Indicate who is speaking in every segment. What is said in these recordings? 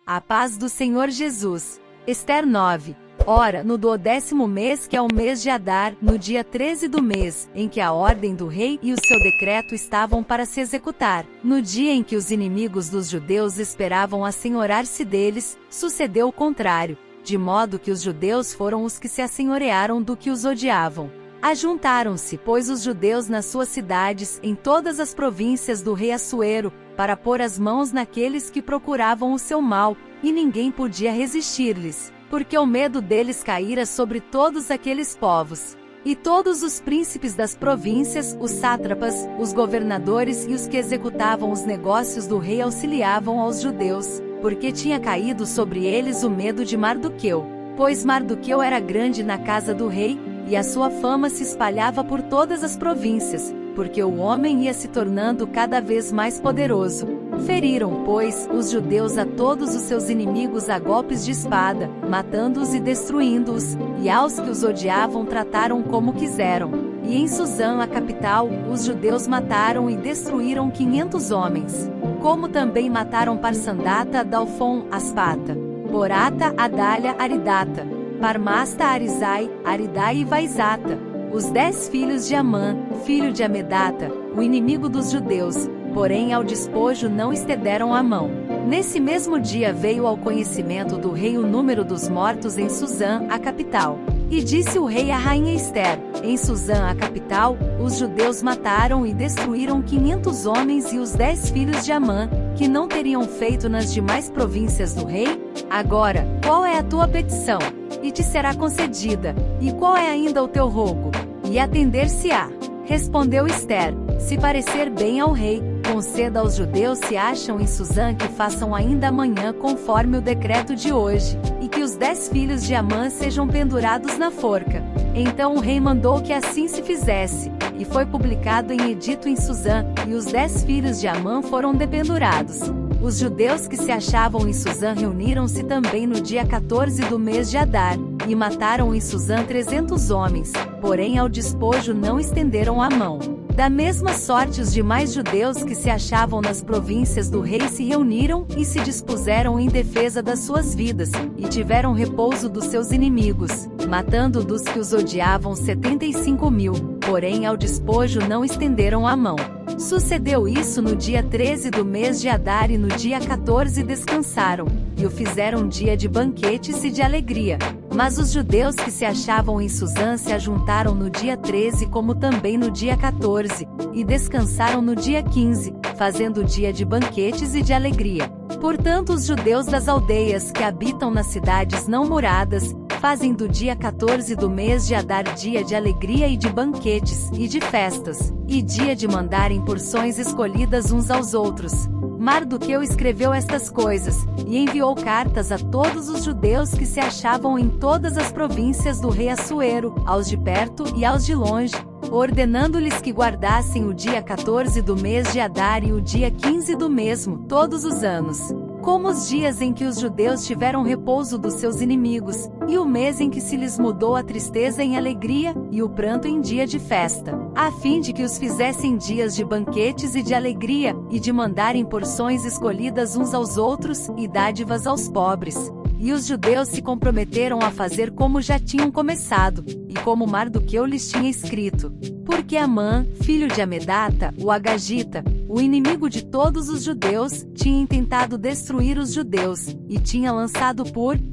Speaker 1: A paz do Senhor Jesus. Ester 9. Ora, no 12º mês, que é o mês de Adar, no dia 13 do mês, em que a ordem do rei e o seu decreto estavam para se executar, no dia em que os inimigos dos judeus esperavam assenhorar-se deles, sucedeu o contrário, de modo que os judeus foram os que se assenhorearam do que os odiavam. Ajuntaram-se, pois, os judeus nas suas cidades, em todas as províncias do rei Assuero, para pôr as mãos naqueles que procuravam o seu mal, e ninguém podia resistir-lhes, porque o medo deles caíra sobre todos aqueles povos. E todos os príncipes das províncias, os sátrapas, os governadores e os que executavam os negócios do rei auxiliavam aos judeus, porque tinha caído sobre eles o medo de Mardoqueu, pois Mardoqueu era grande na casa do rei, e a sua fama se espalhava por todas as províncias, porque o homem ia se tornando cada vez mais poderoso. Feriram, pois, os judeus a todos os seus inimigos a golpes de espada, matando-os e destruindo-os, e aos que os odiavam trataram como quiseram. E em Suzã, a capital, os judeus mataram e destruíram 500 homens. Como também mataram Parsandata, Dalfon, Aspata, Borata, Adália, Aridata, Parmasta, Arizai, Aridai e Vaizata, os 10 filhos de Amã, filho de Amedata, o inimigo dos judeus, porém ao despojo não estenderam a mão. Nesse mesmo dia veio ao conhecimento do rei o número dos mortos em Suzã, a capital. E disse o rei à rainha Ester: em Suzã, a capital, os judeus mataram e destruíram 500 homens e os 10 filhos de Amã, que não teriam feito nas demais províncias do rei? Agora, qual é a tua petição? E te será concedida. E qual é ainda o teu rogo? E atender-se-á. Respondeu Ester: se parecer bem ao rei, conceda aos judeus se acham em Suzã que façam ainda amanhã conforme o decreto de hoje, e que os 10 filhos de Amã sejam pendurados na forca. Então o rei mandou que assim se fizesse, e foi publicado em edito em Suzã, e os 10 filhos de Amã foram dependurados. Os judeus que se achavam em Suzã reuniram-se também no dia 14 do mês de Adar, e mataram em Suzã 300 homens, porém ao despojo não estenderam a mão. Da mesma sorte os demais judeus que se achavam nas províncias do rei se reuniram e se dispuseram em defesa das suas vidas, e tiveram repouso dos seus inimigos, matando dos que os odiavam 75.000, porém ao despojo não estenderam a mão. Sucedeu isso no dia 13 do mês de Adar e no dia 14 descansaram, e o fizeram dia de banquetes e de alegria. Mas os judeus que se achavam em Suzã se ajuntaram no dia 13 como também no dia 14, e descansaram no dia 15, fazendo dia de banquetes e de alegria. Portanto os judeus das aldeias que habitam nas cidades não muradas, fazem do dia 14 do mês de Adar dia de alegria e de banquetes, e de festas, e dia de mandarem porções escolhidas uns aos outros. Mardoqueu escreveu estas coisas, e enviou cartas a todos os judeus que se achavam em todas as províncias do rei Assuero, aos de perto e aos de longe, ordenando-lhes que guardassem o dia 14 do mês de Adar e o dia 15 do mesmo, todos os anos, como os dias em que os judeus tiveram repouso dos seus inimigos, e o mês em que se lhes mudou a tristeza em alegria, e o pranto em dia de festa, a fim de que os fizessem dias de banquetes e de alegria, e de mandarem porções escolhidas uns aos outros, e dádivas aos pobres. E os judeus se comprometeram a fazer como já tinham começado, e como Mardoqueu lhes tinha escrito. Porque Amã, filho de Amedata, o Agagita, o inimigo de todos os judeus, tinha intentado destruir os judeus, e tinha lançado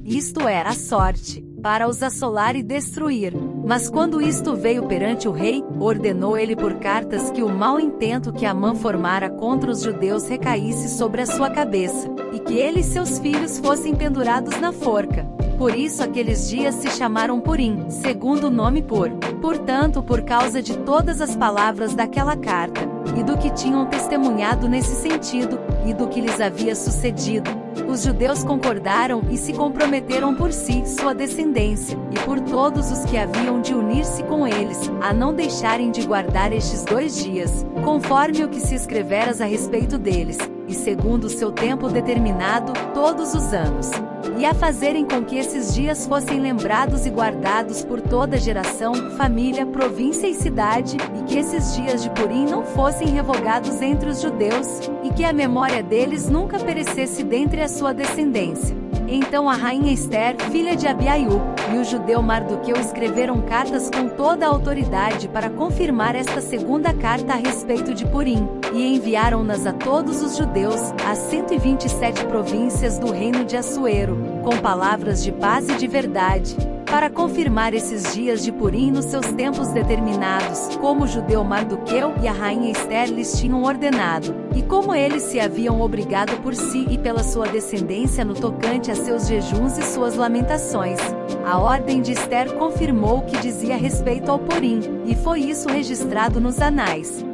Speaker 1: isto é, a sorte, para os assolar e destruir. Mas quando isto veio perante o rei, ordenou ele por cartas que o mau intento que Amã formara contra os judeus recaísse sobre a sua cabeça, e que ele e seus filhos fossem pendurados na forca. Por isso aqueles dias se chamaram Purim, segundo o nome Portanto, por causa de todas as palavras daquela carta, e do que tinham testemunhado nesse sentido, e do que lhes havia sucedido, os judeus concordaram e se comprometeram por si, sua descendência, e por todos os que haviam de unir-se com eles, a não deixarem de guardar estes 2 dias, conforme o que se escreveras a respeito deles, e segundo o seu tempo determinado, todos os anos. E a fazerem com que esses dias fossem lembrados e guardados por toda geração, família, província e cidade, e que esses dias de Purim não fossem revogados entre os judeus, e que a memória deles nunca perecesse dentre a sua descendência. Então a rainha Ester, filha de Abiaiú, e o judeu Mardoqueu escreveram cartas com toda a autoridade para confirmar esta segunda carta a respeito de Purim, e enviaram-nas a todos os judeus, às 127 províncias do reino de Assuero, com palavras de paz e de verdade, para confirmar esses dias de Purim nos seus tempos determinados, como o judeu Mardoqueu e a rainha Ester lhes tinham ordenado, e como eles se haviam obrigado por si e pela sua descendência no tocante a seus jejuns e suas lamentações. A ordem de Ester confirmou o que dizia respeito ao Purim, e foi isso registrado nos anais.